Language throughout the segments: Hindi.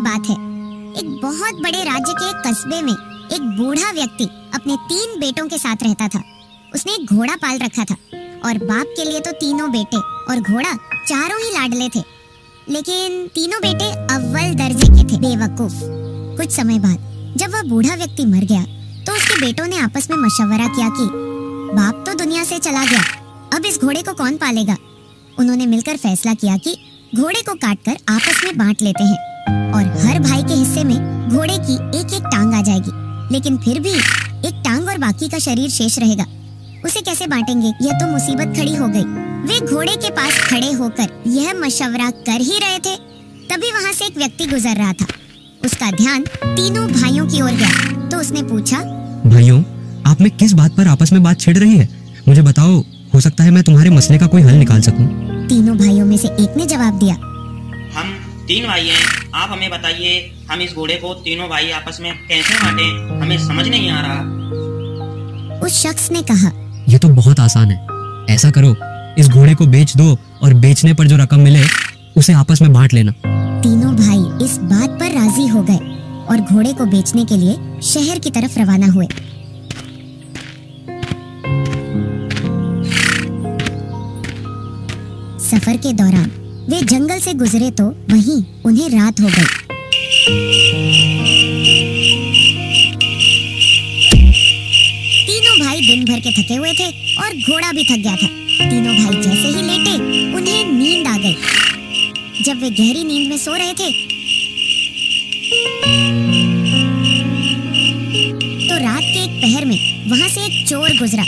बात है। एक बहुत बड़े राज्य के एक कस्बे में एक बूढ़ा व्यक्ति अपने 3 बेटों के साथ रहता था। उसने एक घोड़ा पाल रखा था और बाप के लिए तो तीनों बेटे और घोड़ा चारों ही लाडले थे। लेकिन तीनों बेटे अव्वल दर्जे के थे, बेवकूफ। कुछ समय बाद जब वह बूढ़ा व्यक्ति मर गया तो उसके बेटों ने आपस में मशवरा किया कि बाप तो दुनिया से चला गया, अब इस घोड़े को कौन पालेगा। उन्होंने मिलकर फैसला किया कि घोड़े को काटकर आपस में बांट लेते हैं और हर भाई के हिस्से में घोड़े की एक एक टांग आ जाएगी, लेकिन फिर भी एक टांग और बाकी का शरीर शेष रहेगा। उसे कैसे बांटेंगे, यह तो मुसीबत खड़ी हो गई। वे घोड़े के पास खड़े होकर यह मशवरा कर ही रहे थे, तभी वहाँ से एक व्यक्ति गुजर रहा था। उसका ध्यान तीनों भाइयों की ओर गया तो उसने पूछा, भाइयों, आप में किस बात पर आपस में बात छिड़ रही है? मुझे बताओ, हो सकता है मैं तुम्हारे मसले का कोई हल निकाल सकूं। तीनों भाइयों में से एक ने जवाब दिया, हम 3 भाई हैं, आप हमें बताइए हम इस घोड़े को तीनों भाई आपस में कैसे बांटें, हमें समझ नहीं आ रहा। उस शख्स ने कहा, ये तो बहुत आसान है। ऐसा करो, इस घोड़े को बेच दो और बेचने पर जो रकम मिले उसे आपस में बांट लेना। तीनों भाई इस बात पर राजी हो गए और घोड़े को बेचने के लिए शहर की तरफ रवाना हुए। सफर के दौरान वे जंगल से गुजरे तो वहीं उन्हें रात हो गई। तीनों भाई दिन भर के थके हुए थे और घोड़ा भी थक गया था। तीनों भाई जैसे ही लेटे उन्हें नींद आ गई। जब वे गहरी नींद में सो रहे थे तो रात के एक पहर में वहां से एक चोर गुजरा।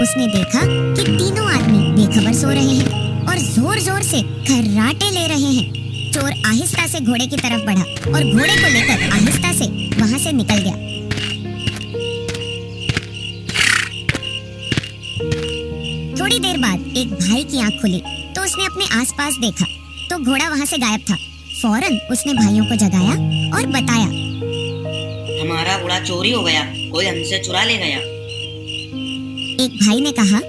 उसने देखा कि तीनों आदमी बेखबर सो रहे हैं और जोर जोर से खर्राटे ले रहे हैं। चोर आहिस्ता से घोड़े की तरफ बढ़ा और घोड़े को लेकर आहिस्ता से वहां से निकल गया। थोड़ी देर बाद एक भाई की आंख खुली तो उसने अपने आसपास देखा तो घोड़ा वहां से गायब था। फौरन उसने भाइयों को जगाया और बताया, हमारा घोड़ा चोरी हो गया, कोई हमसे चुरा ले गया। एक भाई ने कहा,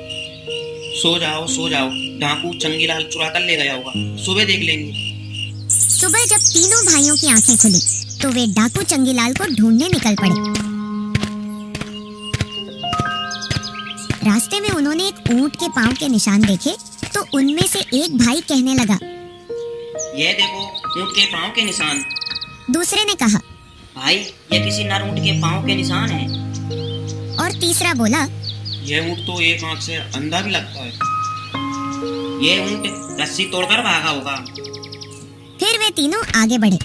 सो जाओ, डाकू चंगीलाल चुरा कर ले गया होगा, सुबह देख लेंगे। सुबह जब तीनों भाइयों की आंखें खुली तो वे डाकू चंगीलाल को ढूंढने निकल पड़े। रास्ते में उन्होंने एक ऊंट के पांव के निशान देखे तो उनमें से एक भाई कहने लगा, ये देखो ऊंट के पांव के निशान। दूसरे ने कहा, भाई ये किसी नर ऊंट के पांव के निशान है। और तीसरा बोला, ये ऊंट तो एक आंख से अंधा भी लगता है, ये ऊंट रस्सी तोड़कर भागा होगा। फिर वे तीनों आगे बढ़े।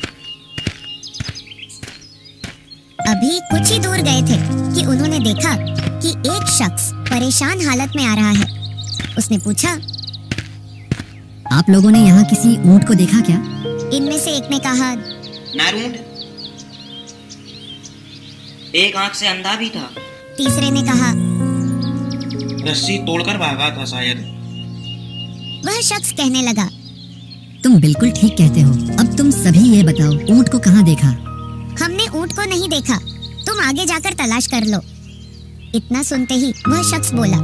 अभी कुछ ही दूर गए थे कि उन्होंने देखा कि एक शख्स परेशान हालत में आ रहा है। उसने पूछा, आप लोगों ने यहाँ किसी ऊंट को देखा क्या? इनमें से एक ने कहा, नर ऊंट, एक आंख से अंधा भी था। तीसरे ने कहा, रस्सी तोड़कर भागा था शायद। वह शख्स कहने लगा, तुम बिल्कुल ठीक कहते हो। अब तुम सभी ये बताओ, ऊंट को कहाँ देखा? हमने ऊंट को नहीं देखा, तुम आगे जाकर तलाश कर लो। इतना सुनते ही वह शख्स बोला,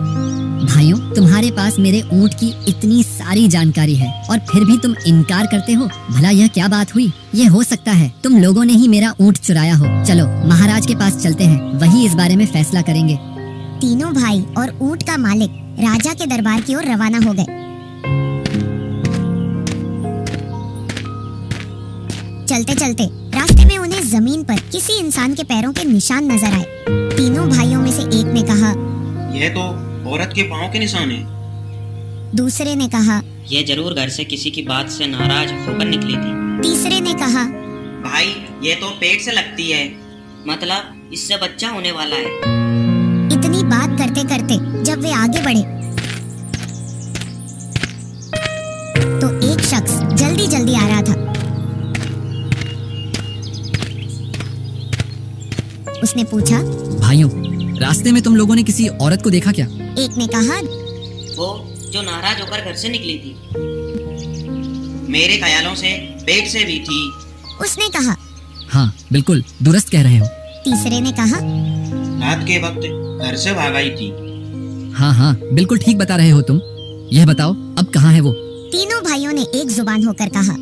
भाइयों, तुम्हारे पास मेरे ऊंट की इतनी सारी जानकारी है और फिर भी तुम इनकार करते हो। भला यह क्या बात हुई? ये हो सकता है तुम लोगों ने ही मेरा ऊंट चुराया हो। चलो महाराज के पास चलते हैं, वही इस बारे में फैसला करेंगे। तीनों भाई और ऊंट का मालिक राजा के दरबार की ओर रवाना हो गए। चलते चलते रास्ते में उन्हें जमीन पर किसी इंसान के पैरों के निशान नजर आए। तीनों भाइयों में से एक ने कहा, यह तो औरत के पांव के निशान है। दूसरे ने कहा, यह जरूर घर से किसी की बात से नाराज होकर निकली थी। तीसरे ने कहा, भाई ये तो पेट से लगती है, मतलब इससे बच्चा होने वाला है। इतनी बात करते करते जब वे आगे बढ़े तो एक शख्स जल्दी जल्दी आ रहा था। उसने पूछा, भाइयों, रास्ते में तुम लोगों ने किसी औरत को देखा क्या? एक ने कहा, वो जो नाराज होकर घर से निकली थी, मेरे ख्यालों से पेट से भी थी। उसने कहा, हाँ बिल्कुल दुरुस्त कह रहे हो। तीसरे ने कहा, रात के वक्त घर से भाग आई थी। हाँ हाँ बिल्कुल ठीक बता रहे हो तुम। यह बताओ अब कहाँ है वो? तीनों भाइयों ने एक जुबान होकर कहा,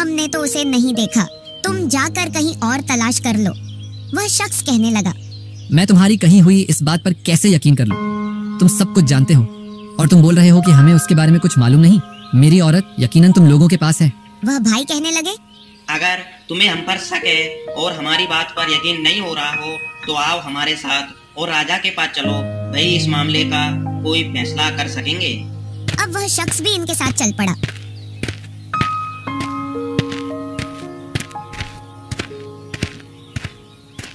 हमने तो उसे नहीं देखा, तुम जाकर कहीं और तलाश कर लो। वह शख्स कहने लगा। मैं तुम्हारी कही हुई इस बात पर कैसे यकीन कर लूं? तुम सब कुछ जानते हो और तुम बोल रहे हो कि हमें उसके बारे में कुछ मालूम नहीं। मेरी औरत यकीनन तुम लोगों के पास है। वह भाई कहने लगे। अगर तुम्हें हम पर शक है और हमारी बात पर यकीन नहीं हो रहा हो तो आओ हमारे साथ और राजा के पास चलो, वही इस मामले का कोई फैसला कर सकेंगे। अब वह शख्स भी इनके साथ चल पड़ा।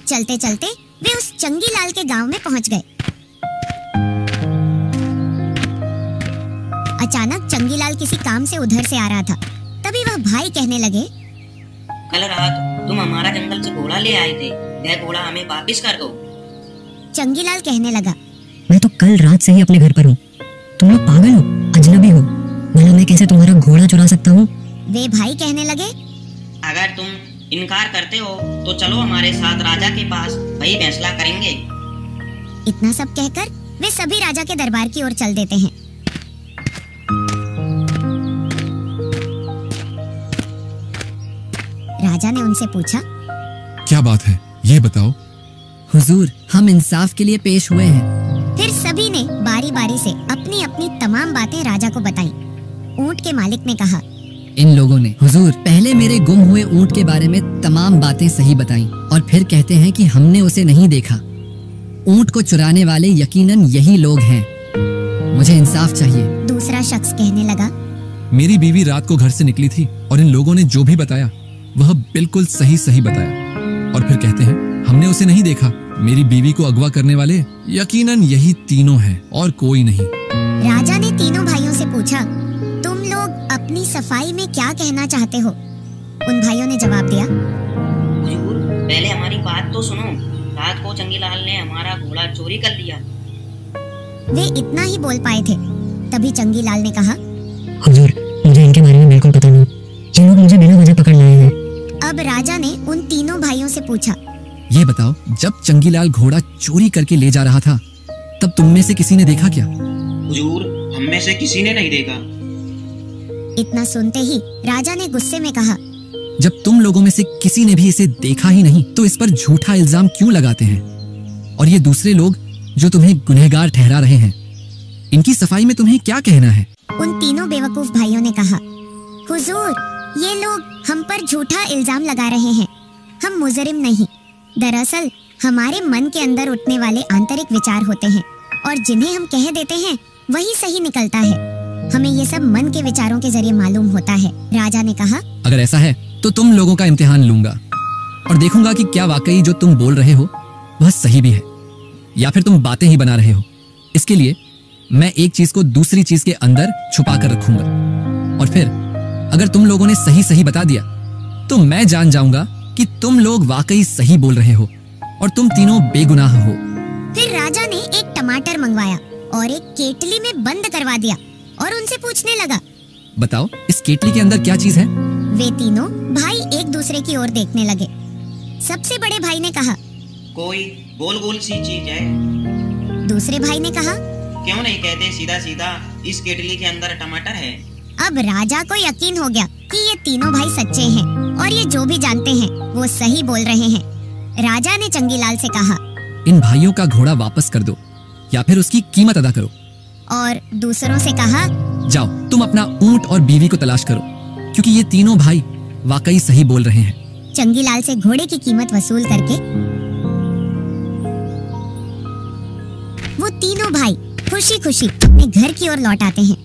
चलते चलते वे उस चंगीलाल के गांव में पहुंच गए। अचानक चंगीलाल किसी काम से उधर से आ रहा था। तभी वह भाई कहने लगे। कल रात तुम हमारा जंगल से घोड़ा ले आए थे, वह घोड़ा हमें वापस कर दो। चंगीलाल कहने लगा। मैं तो कल रात से ही अपने घर पर हूँ। तुम लोग पागल हो, अजनबी हो। भला मैं कैसे तुम्हारा घोड़ा चुरा सकता हूँ? वे भाई कहने लगे। अगर तुम इनकार करते हो तो चलो हमारे साथ राजा के पास, वही फैसला करेंगे। इतना सब कहकर वे सभी राजा के दरबार की ओर चल देते हैं। राजा ने उनसे पूछा। क्या बात है, ये बताओ। हुजूर, हम इंसाफ के लिए पेश हुए हैं। फिर सभी ने बारी बारी से अपनी अपनी तमाम बातें राजा को बताई। ऊंट के मालिक ने कहा। इन लोगों ने हुजूर पहले मेरे गुम हुए ऊंट के बारे में तमाम बातें सही बताई और फिर कहते हैं कि हमने उसे नहीं देखा। ऊंट को चुराने वाले यकीनन यही लोग हैं। मुझे इंसाफ चाहिए। दूसरा शख्स कहने लगा। मेरी बीवी रात को घर से निकली थी और इन लोगों ने जो भी बताया वह बिल्कुल सही सही बताया और फिर कहते हैं हमने उसे नहीं देखा। मेरी बीवी को अगवा करने वाले यकीनन यही तीनों हैं और कोई नहीं। राजा ने तीनों भाइयों से पूछा, तुम लोग अपनी सफाई में क्या कहना चाहते हो? उन भाइयों ने जवाब दिया। हुजूर, पहले हमारी बात तो सुनो। रात को चंगीलाल ने हमारा घोड़ा चोरी कर लिया। वे इतना ही बोल पाए थे। तभी चंगीलाल ने कहा। हुजूर, मुझे इनके बारे में बिल्कुल पता नहीं। ये लोग मुझे बिना वजह पकड़ लाए हैं। अब राजा ने उन तीनों भाइयों से पूछा। ये बताओ, जब चंगीलाल घोड़ा चोरी करके ले जा रहा था तब तुम में से किसी ने देखा क्या? हुजूर, हम में से किसी ने नहीं देखा। इतना सुनते ही राजा ने गुस्से में कहा। जब तुम लोगों में से किसी ने भी इसे देखा ही नहीं तो इस पर झूठा इल्जाम क्यों लगाते हैं? और ये दूसरे लोग जो तुम्हें गुनहगार ठहरा रहे हैं, इनकी सफाई में तुम्हें क्या कहना है? उन तीनों बेवकूफ भाइयों ने कहा। हुजूर, ये लोग हम पर झूठा इल्जाम लगा रहे हैं। हम मुजरिम नहीं। दरअसल हमारे मन के अंदर उठने वाले आंतरिक विचार होते हैं और जिन्हें हम कह देते हैं वही सही निकलता है। हमें ये सब मन के विचारों के जरिए मालूम होता है। राजा ने कहा। अगर ऐसा है तो तुम लोगों का इम्तिहान लूंगा और देखूंगा कि क्या वाकई जो तुम बोल रहे हो वह सही भी है या फिर तुम बातें ही बना रहे हो। इसके लिए मैं एक चीज को दूसरी चीज के अंदर छुपा कर रखूंगा और फिर अगर तुम लोगों ने सही सही बता दिया तो मैं जान जाऊंगा कि तुम लोग वाकई सही बोल रहे हो और तुम तीनों बेगुनाह हो। फिर राजा ने एक टमाटर मंगवाया और एक केतली में बंद करवा दिया और उनसे पूछने लगा। बताओ, इस केतली के अंदर क्या चीज है? वे तीनों भाई एक दूसरे की ओर देखने लगे। सबसे बड़े भाई ने कहा। कोई गोल गोल सी चीज है। दूसरे भाई ने कहा। क्यों नहीं कहते सीधा सीधा इस केतली के अंदर टमाटर है। अब राजा को यकीन हो गया कि ये तीनों भाई सच्चे हैं और ये जो भी जानते हैं वो सही बोल रहे हैं। राजा ने चंगीलाल से कहा। इन भाइयों का घोड़ा वापस कर दो या फिर उसकी कीमत अदा करो। और दूसरों से कहा। जाओ, तुम अपना ऊंट और बीवी को तलाश करो क्योंकि ये तीनों भाई वाकई सही बोल रहे हैं। चंगीलाल से घोड़े की कीमत वसूल करके वो तीनों भाई खुशी खुशी अपने घर की ओर लौट आते हैं।